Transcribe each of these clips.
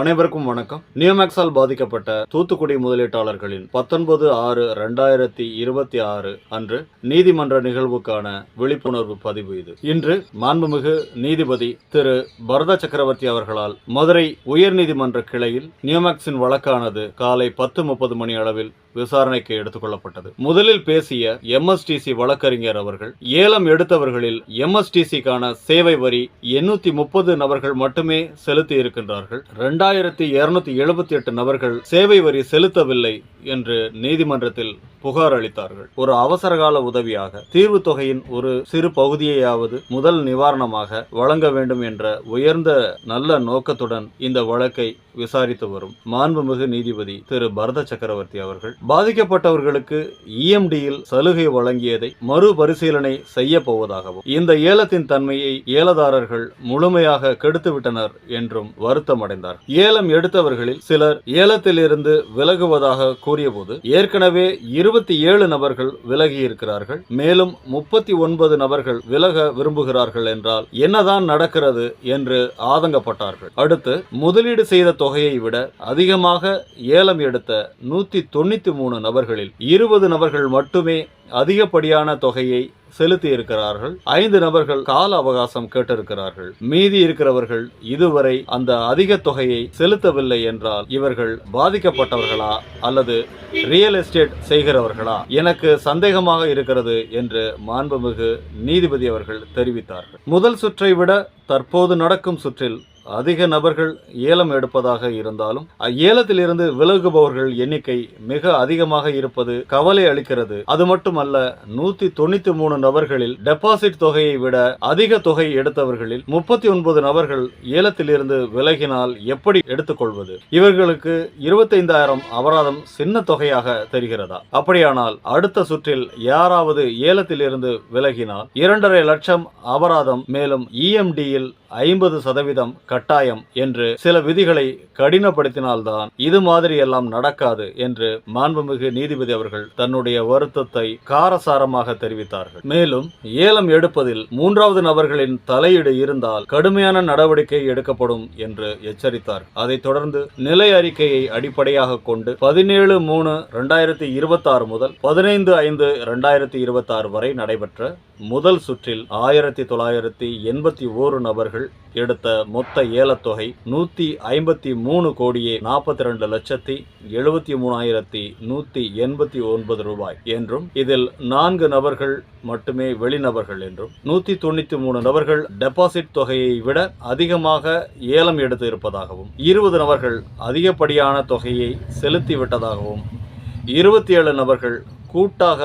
அனைவருக்கும் வணக்கம். நியோமேக்ஸால் பாதிக்கப்பட்ட தூத்துக்குடி முதலீட்டாளர்களின் 19/6/2026 அன்று நீதிமன்ற நிகழ்வுக்கான விழிப்புணர்வு பதிவு இது. இன்று மாண்புமிகு நீதிபதி திரு பரத சக்கரவர்த்தி அவர்களால் மதுரை உயர்நீதிமன்ற கிளையில் நியோமேக்ஸின் வழக்கானது காலை 10:30 மணி அளவில் விசாரணைக்கு எடுத்துக் கொள்ளப்பட்டது. முதலில் பேசிய MSTC வழக்கறிஞர் அவர்கள் ஏலம் எடுத்தவர்களில் MSTCக்கான சேவை வரி 830 நபர்கள் மட்டுமே செலுத்தி இருக்கின்றார்கள், 2278 நபர்கள் சேவை வரி செலுத்தவில்லை என்று நீதிமன்றத்தில் புகார் அளித்தார்கள். ஒரு அவசரகால உதவியாக தீர்வு தொகையின் ஒரு சிறு பகுதியையாவது முதல் நிவாரணமாக வழங்க வேண்டும் என்ற உயர்ந்த நல்ல நோக்கத்துடன் இந்த வழக்கை விசாரித்து வரும் மாண்புமிகு நீதிபதி திரு பரத சக்கரவர்த்தி அவர்கள் பாதிக்கப்பட்டவர்களுக்கு EMDயில் சலுகை வழங்கியதை மறுபரிசீலனை செய்ய போவதாகவும் இந்த ஏலத்தின் தன்மையை ஏலதாரர்கள் முழுமையாக கெடுத்துவிட்டனர் என்றும் வருத்தம் அடைந்தார். ஏலம் எடுத்தவர்களில் சிலர் ஏலத்திலிருந்து விலகுவதாக கூறியபோது ஏற்கனவே 27 நபர்கள் விலகி இருக்கிறார்கள், மேலும் 39 நபர்கள் விலக விரும்புகிறார்கள் என்றால் என்னதான் நடக்கிறது என்று ஆதங்கப்பட்டார்கள். அடுத்து முதலீடு செய்த தொகையை விட அதிகமாக ஏலம் எடுத்த 193 நபர்களில் 20 நபர்கள் மட்டுமே அதிகப்படியான தொகையை செலுத்தி இருக்கிறார்கள். 5 நபர்கள் கால அவகாசம் கேட்டிருக்கிறார்கள். மீதி இருக்கிறவர்கள் இதுவரை அந்த அதிக தொகையை செலுத்தவில்லை என்றால் இவர்கள் பாதிக்கப்பட்டவர்களா அல்லது ரியல் எஸ்டேட் செய்கிறவர்களா எனக்கு சந்தேகமாக இருக்கிறது என்று மாண்புமிகு நீதிபதி அவர்கள் தெரிவித்தார்கள். முதல் சுற்றை விட தற்போது நடக்கும் சுற்றில் அதிக நபர்கள் ஏலம் எடுப்பதாக இருந்தாலும் ஏலத்திலிருந்து விலகுபவர்கள் எண்ணிக்கை மிக அதிகமாக இருப்பது கவலை அளிக்கிறது. அது மட்டுமல்ல, 193 நபர்களில் டெபாசிட் தொகையை விட அதிக தொகை எடுத்தவர்களில் 39 நபர்கள் ஏலத்திலிருந்து விலகினால் எப்படி எடுத்துக்கொள்வது? இவர்களுக்கு 25,000 அபராதம் சின்ன தொகையாக தெரிகிறதா? அப்படியானால் அடுத்த சுற்றில் யாராவது ஏலத்திலிருந்து விலகினால் 2.5 லட்சம் அபராதம், மேலும் EMDயில் 50% கட்டாயம் என்று சில விதிகளை கடினப்படுத்தினால்தான் இது மாதிரி எல்லாம் நடக்காது என்று மாண்புமிகு நீதிபதி அவர்கள் தன்னுடைய வருத்தத்தை காரசாரமாக தெரிவித்தார்கள். மேலும் ஏலம் எடுப்பதில் 3வது நபர்களின் தலையீடு இருந்தால் கடுமையான நடவடிக்கை எடுக்கப்படும் என்று எச்சரித்தார். அதைத் தொடர்ந்து நிலை அறிக்கையை அடிப்படையாக கொண்டு 17/3/2026 முதல் 15/5/2026 வரை நடைபெற்ற முதல் சுற்றில் 1981 நபர்கள் எடுத்த மொத்த ஏலத்தொகை 152,42,73,189 ரூபாய் என்றும் இதில் 4 நபர்கள் மட்டுமே வெளிநபர்கள் என்றும் 193 நபர்கள் டெபாசிட் தொகையை விட அதிகமாக ஏலம் எடுத்து இருப்பதாகவும் 20 நபர்கள் அதிகப்படியான தொகையை செலுத்திவிட்டதாகவும் 27 நபர்கள் கூட்டாக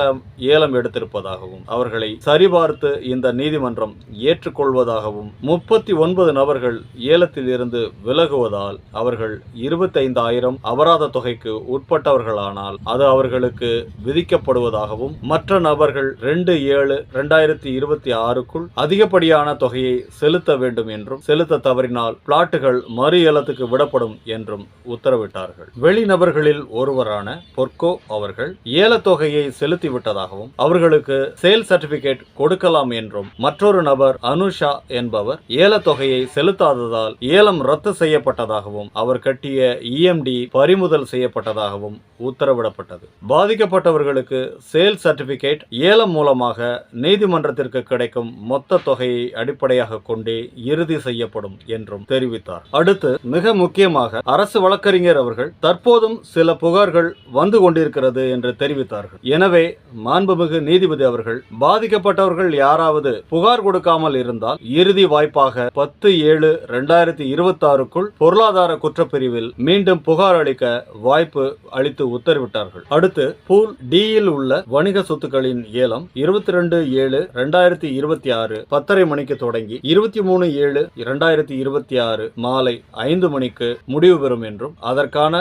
ஏலம் எடுத்திருப்பதாகவும் அவர்களை சரிபார்த்து இந்த நீதிமன்றம் ஏற்றுக்கொள்வதாகவும் 39 நபர்கள் ஏலத்தில் இருந்து விலகுவதால் அவர்கள் 25,000 அபராத தொகைக்கு உட்பட்டவர்களானால் அது அவர்களுக்கு விதிக்கப்படுவதாகவும் மற்ற நபர்கள் 2/7/2026க்குள் அதிகப்படியான தொகையை செலுத்த வேண்டும் என்றும் செலுத்த தவறினால் பிளாட்டுகள் மறு ஏலத்துக்கு விடப்படும் என்றும் உத்தரவிட்டார்கள். வெளிநபர்களில் ஒருவரான பொர்கோ அவர்கள் ஏலத்தொகையை செலுத்திவிட்டதாகவும் அவர்களுக்கு சேல் சர்டிபிகேட் கொடுக்கலாம் என்றும் மற்றொரு நபர் அனுஷா என்பவர் ஏலத்தொகையை செலுத்தாததால் ஏலம் ரத்து செய்யப்பட்டதாகவும் அவர் கட்டிய EMD பறிமுதல் செய்யப்பட்டதாகவும் உத்தரவிடப்பட்டது. பாதிக்கப்பட்டவர்களுக்கு சேல் சர்டிபிகேட் ஏலம் மூலமாக நீதிமன்றத்திற்கு கிடைக்கும் மொத்த தொகையை அடிப்படையாக கொண்டே இறுதி செய்யப்படும் என்றும் தெரிவித்தார். அடுத்து மிக முக்கியமாக அரசு வழக்கறிஞர் அவர்கள் தற்போதும் சில புகார்கள் வந்து கொண்டிருக்கிறது என்று தெரிவித்தார்கள். எனவே மாண்புமிகு நீதிபதி அவர்கள் பாதிக்கப்பட்டவர்கள் யாராவது புகார் கொடுக்காமல் இருந்தால் இறுதி வாய்ப்பாக 10/7/2026க்குள் பொருளாதார குற்றப்பிரிவில் மீண்டும் புகார் அளிக்க வாய்ப்பு அளித்து உத்தரவிட்டார்கள். அடுத்து பூல் Dயில் உள்ள வணிக சொத்துக்களின் ஏலம் 22/7/2026 10:30 மணிக்கு தொடங்கி 23/7/2026 மாலை 5 மணிக்கு முடிவு பெறும் என்றும் அதற்கான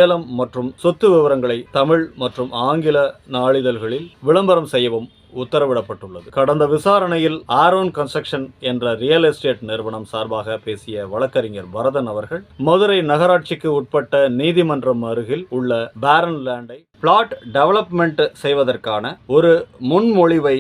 ஏலம் மற்றும் சொத்து விவரங்களை தமிழ் மற்றும் ஆங்கில நாளிதழ்களில் விளம்பரம் செய்யவும் உத்தரவிடப்பட்டுள்ளது. கடந்த விசாரணையில் ஆரோன் கன்ஸ்ட்ரக்ஷன் என்ற ரியல் எஸ்டேட் நிறுவனம் சார்பாக பேசிய வழக்கறிஞர் பரதன் அவர்கள் மதுரை நகராட்சிக்கு உட்பட்ட நீதிமன்றம் அருகில் உள்ள பேரன் லேண்டை பிளாட் டெவலப்மெண்ட் செய்வதற்கான ஒரு முன்மொழிவை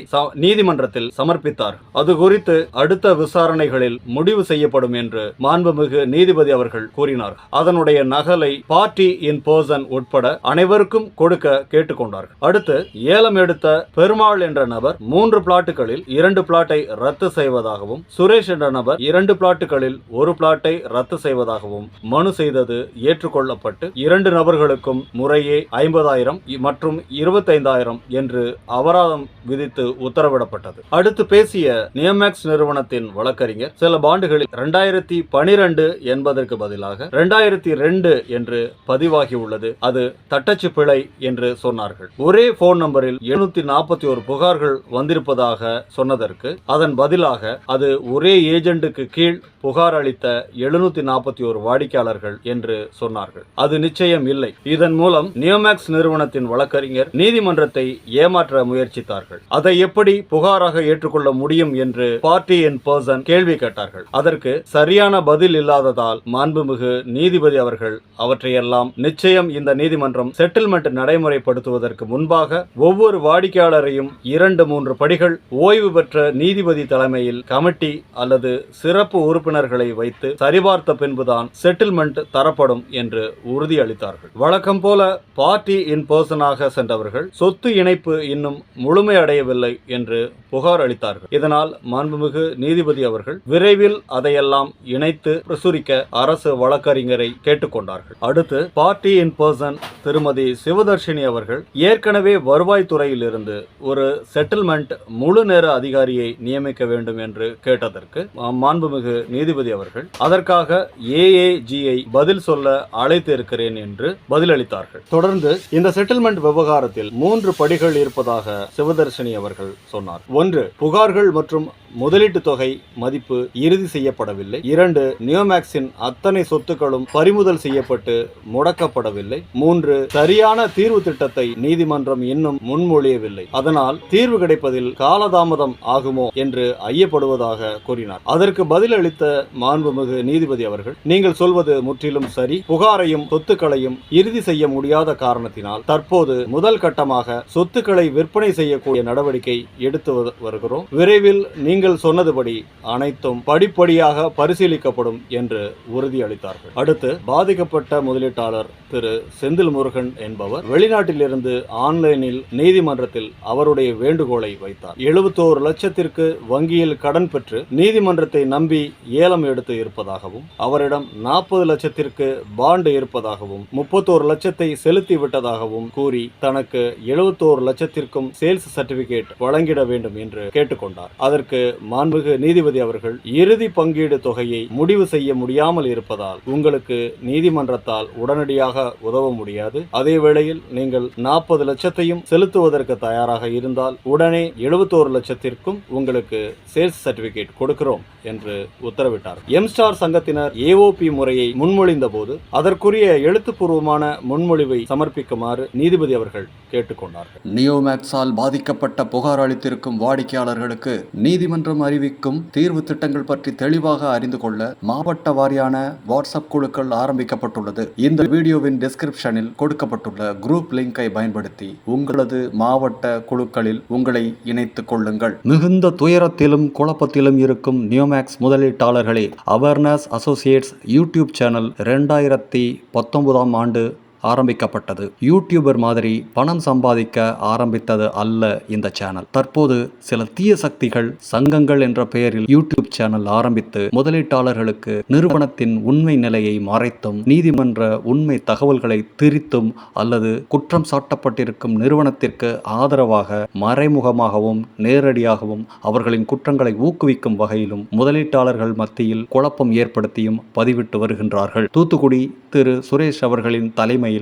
நீதிமன்றத்தில் சமர்ப்பித்தார். அது குறித்து அடுத்த விசாரணைகளில் முடிவு செய்யப்படும் என்று மாண்புமிகு நீதிபதி அவர்கள் கூறினார். அதனுடைய நகலை பார்ட்டி இன் பர்சன் உட்பட அனைவருக்கும் கொடுக்க கேட்டுக்கொண்டார்கள். அடுத்து ஏலம் எடுத்த பெருமாள் என்ற நபர் 3 பிளாட்டுகளில் 2 பிளாட்டை ரத்து செய்வதாகவும், சுரேஷ் என்ற நபர் 2 பிளாட்டுகளில் 1 பிளாட்டை ரத்து செய்வதாகவும் மனு செய்தது ஏற்றுக்கொள்ளப்பட்டு 2 நபர்களுக்கும் முறையே 50,000 மற்றும் 25,000 என்று அபராதம் விதித்து உத்தரவிடப்பட்டது. அடுத்து பேசிய நியோமேக்ஸ் நிறுவனத்தின் வழக்கறிஞர் சில பாண்டுகளில் 2012 என்பதற்கு பதிலாக 2002 என்று பதிவாகியுள்ளது, அது தட்டச்சு பிழை என்று சொன்னார்கள். ஒரே போன் நம்பரில் 741 புகார்கள் வந்திருப்பதாக சொன்னதற்கு அதன் பதிலாக அது ஒரே ஏஜென்ட்டுக்கு கீழ் புகார் அளித்த 741 வாடிக்கையாளர்கள் என்று சொன்னார்கள். அது நிச்சயம் இல்லை. இதன் மூலம் நியோமேக்ஸ் நிறுவனத்தின் வழக்கறிஞர் நீதிமன்றத்தை ஏமாற்ற முயற்சித்தார்கள். அதை எப்படி புகாராக ஏற்றுக்கொள்ள முடியும் என்று பார்ட்டி இன் பர்சன் கேள்வி கேட்டார்கள். அதற்கு சரியான பதில் இல்லாததால் மாண்புமிகு நீதிபதி அவர்கள் அவற்றையெல்லாம் நிச்சயம் இந்த நீதிமன்றம் செட்டில்மெண்ட் நடைமுறைப்படுத்துவதற்கு முன்பாக ஒவ்வொரு வாடிக்கையாளரையும் 2-3 படிகள் ஓய்வு பெற்ற நீதிபதி தலைமையில் கமிட்டி அல்லது சிறப்பு உறுப்பினர்களை வைத்து சரிபார்த்த பின்புதான் செட்டில்மெண்ட் தரப்படும் என்று உறுதியளித்தார்கள். வழக்கம் போல பார்ட்டி இன் பர்சனாக சென்றவர்கள் சொத்து இணைப்பு இன்னும் முழுமையடையவில்லை என்று புகார் அளித்தார்கள். இதனால் மாண்புமிகு நீதிபதி அவர்கள் விரைவில் அதையெல்லாம் இணைத்து பிரசுரிக்க அரசு வழக்கறிஞரை கேட்டுக்கொண்டார்கள். அடுத்து பார்ட்டி இன் பர்சன் திருமதி சிவதர்ஷினி அவர்கள் ஏற்கனவே வருவாய்த்துறையில் இருந்து ஒரு செட்டில்மெண்ட் முழு நேர அதிகாரியை நியமிக்க வேண்டும் என்று கேட்டதற்கு மாண்புமிகு நீதிபதி அவர்கள் அதற்காக ஏஏஜியை பதில் சொல்ல அழைத்து இருக்கிறேன் என்று பதிலளித்தார்கள். தொடர்ந்து இந்த செட்டில்மெண்ட் விவகாரத்தில் 3 படிகள் இருப்பதாக சிவதர்ஷினி அவர்கள் சொன்னார். 1. புகார்கள் மற்றும் முதலீட்டு தொகை மதிப்பு இறுதி செய்யப்படவில்லை. 2. நியோமேக்ஸின் அத்தனை சொத்துக்களும் பறிமுதல் செய்யப்பட்டு முடக்கப்படவில்லை. 3. சரியான தீர்வு திட்டத்தை நீதிமன்றம் இன்னும் முன்மொழியவில்லை. அதனால் தீர்வு கிடைப்பதில் காலதாமதம் ஆகுமோ என்று ஐயப்படுவதாக கூறினார். அதற்கு பதிலளித்த மாண்புமிகு நீதிபதி அவர்கள், நீங்கள் சொல்வது முற்றிலும் சரி. புகாரையும் சொத்துக்களையும் இறுதி செய்ய முடியாத காரணத்தினால் தற்போது முதல் கட்டமாக சொத்துக்களை விற்பனை செய்யக்கூடிய நடவடிக்கை எடுத்து வருகிறோம். விரைவில் நீங்கள் சொன்னதுபடி அனைத்தும் படிப்படியாக பரிசீலிக்கப்படும் என்று உறுதியளித்தார்கள். அடுத்து பாதிக்கப்பட்ட முதலீட்டாளர் திரு செந்தில் முருகன் என்பவர் வெளிநாட்டிலிருந்து ஆன்லைனில் நீதிமன்றத்தில் அவருடைய வேண்டுகோளை வைத்தார். 71 லட்சத்திற்கு வங்கியில் கடன் பெற்று நீதிமன்றத்தை நம்பி ஏலம் எடுத்து இருப்பதாகவும், அவரிடம் 40 லட்சத்திற்கு பாண்டு இருப்பதாகவும், 31 லட்சத்தை செலுத்தி விட்டதாகவும் கூறி தனக்கு 71 லட்சத்திற்கும் சேல்ஸ் சர்டிபிகேட் வழங்கிட வேண்டும் என்று கேட்டுக்கொண்டார். அதற்கு மாண்புமிகு நீதிபதி அவர்கள், இறுதி பங்கீடு தொகையை முடிவு செய்ய முடியாமல் இருப்பதால் உங்களுக்கு நீதிமன்றத்தால் உடனடியாக உதவ முடியாது. அதே வேளையில் நீங்கள் 40 லட்சத்தையும் செலுத்துவதற்கு தயாராக இருந்தால் உடனே 71 லட்சத்திற்கும் உங்களுக்கு சேல்ஸ் சர்டிபிகேட் கொடுக்கிறோம் என்று உத்தரவிட்டார். எம்ஸ்டார் சங்கத்தினர் ஏஓபி முறையை முன்மொழிந்த போது அதற்குரிய எழுத்துப்பூர்வமான முன்மொழிவை சமர்ப்பிக்குமாறு நீதிபதி அவர்கள் கேட்டுக்கொண்டார்கள். நியோமேக்ஸால் பாதிக்கப்பட்ட புகார் அளித்திருக்கும் வாடிக்கையாளர்களுக்கு நீதிமன்றம் அறிவிக்கும் தீர்வு திட்டங்கள் பற்றி தெளிவாக அறிந்து கொள்ள மாவட்ட வாரியான வாட்ஸ்அப் குழுக்கள் ஆரம்பிக்கப்பட்டுள்ளது. இந்த வீடியோவின் டிஸ்கிரிப்ஷனில் கொடுக்கப்பட்டுள்ள குரூப் லிங்கை பயன்படுத்தி உங்களது மாவட்ட குழுக்களில் உங்களை இணைத்துக் கொள்ளுங்கள். மிகுந்த துயரத்திலும் குழப்பத்திலும் இருக்கும் நியோமேக்ஸ் முதலீட்டாளர்களே, அவேர்னஸ் அசோசியேட்ஸ் யூடியூப் சேனல் 2019 ஆண்டு ஆரம்பிக்கப்பட்டது. யூடியூபர் மாதிரி பணம் சம்பாதிக்க ஆரம்பித்தது அல்ல இந்த சேனல். தற்போது சில தீய சக்திகள் சங்கங்கள் என்ற பெயரில் யூடியூப் சேனல் ஆரம்பித்து முதலீட்டாளர்களுக்கு நிறுவனத்தின் உண்மை நிலையை மறைத்தும், நீதிமன்ற உண்மை தகவல்களை திரித்தும் அல்லது குற்றம் சாட்டப்பட்டிருக்கும் நிறுவனத்திற்கு ஆதரவாக மறைமுகமாகவும் நேரடியாகவும் அவர்களின் குற்றங்களை ஊக்குவிக்கும் வகையிலும் முதலீட்டாளர்கள் மத்தியில் குழப்பம் ஏற்படுத்தியும் பதிவிட்டு வருகின்றார்கள். தூத்துக்குடி திரு சுரேஷ் அவர்களின் தலைமையில்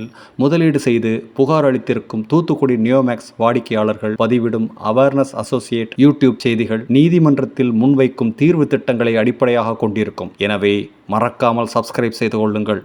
முதலீடு செய்து புகார் அளித்திருக்கும் தூத்துக்குடி நியோமேக்ஸ் வாடிக்கையாளர்கள் பதிவிடும் அவேர்னஸ் அசோசியேட் யூடியூப் செய்திகள் நீதிமன்றத்தில் முன்வைக்கும் தீர்வு திட்டங்களை அடிப்படையாக கொண்டிருக்கும். எனவே மறக்காமல் சப்ஸ்கிரைப் செய்து கொள்ளுங்கள்.